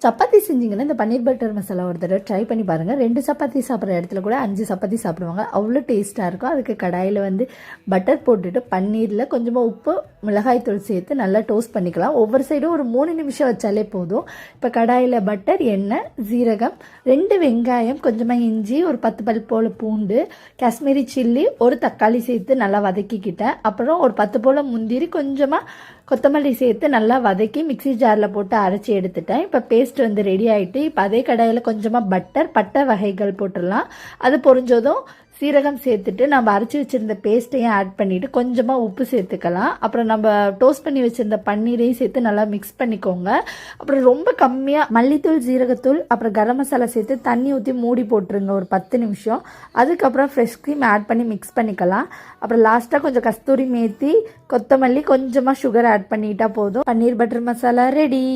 சப்பாத்தி செஞ்சிங்கன்னா இந்த பன்னீர் பட்டர் மசாலா ஒரு தடவை ட்ரை பண்ணி பாருங்கள். 2 சப்பாத்தி சாப்பிட்ற இடத்துல கூட 5 சப்பாத்தி சாப்பிடுவாங்க. அவ்வளோ டேஸ்ட்டாக இருக்கும். அதுக்கு கடாயில் பட்டர் போட்டுட்டு பன்னீரில் கொஞ்சமாக உப்பு மிளகாய்த்தூள் சேர்த்து நல்லா டோஸ்ட் பண்ணிக்கலாம். ஒவ்வொரு சைடும் ஒரு 3 நிமிஷம் வச்சாலே போதும். இப்போ கடாயில் பட்டர், எண்ணெய், ஜீரகம், 2 வெங்காயம், கொஞ்சமாக இஞ்சி, ஒரு 10 பல் போல் பூண்டு, காஷ்மீரி சில்லி, ஒரு தக்காளி சேர்த்து நல்லா வதக்கிக்கிட்டேன். அப்புறம் ஒரு 10 போல் முந்திரி, கொஞ்சமாக கொத்தமல்லி சேர்த்து நல்லா வதக்கி மிக்சி ஜாரில் போட்டு அரைச்சி எடுத்துட்டேன். இப்போ பேஸ்ட் ரெடி ஆகிட்டு இப்போ அதே கடாயில் கொஞ்சமாக பட்டை வகைகள் போட்டுடலாம். அது பொரிஞ்சதும் சீரகம் சேர்த்துட்டு நம்ம அரைச்சி வச்சுருந்த பேஸ்ட்டையும் ஆட் பண்ணிவிட்டு கொஞ்சமாக உப்பு சேர்த்துக்கலாம். அப்புறம் நம்ம டோஸ்ட் பண்ணி வச்சுருந்த பன்னீரையும் சேர்த்து நல்லா மிக்ஸ் பண்ணிக்கோங்க. அப்புறம் ரொம்ப கம்மியாக மல்லித்தூள், ஜீரகத்தூள், அப்புறம் கரம் மசாலா சேர்த்து தண்ணி ஊற்றி மூடி போட்டுருங்க ஒரு 10 நிமிஷம். அதுக்கப்புறம் ஃப்ரெஷ் க்ரீம் ஆட் பண்ணி மிக்ஸ் பண்ணிக்கலாம். அப்புறம் லாஸ்ட்டாக கொஞ்சம் கஸ்தூரி மேத்தி, கொத்தமல்லி, கொஞ்சமாக சுகர் ஆட் பண்ணிட்டா போதும். பன்னீர் பட்டர் மசாலா ரெடி.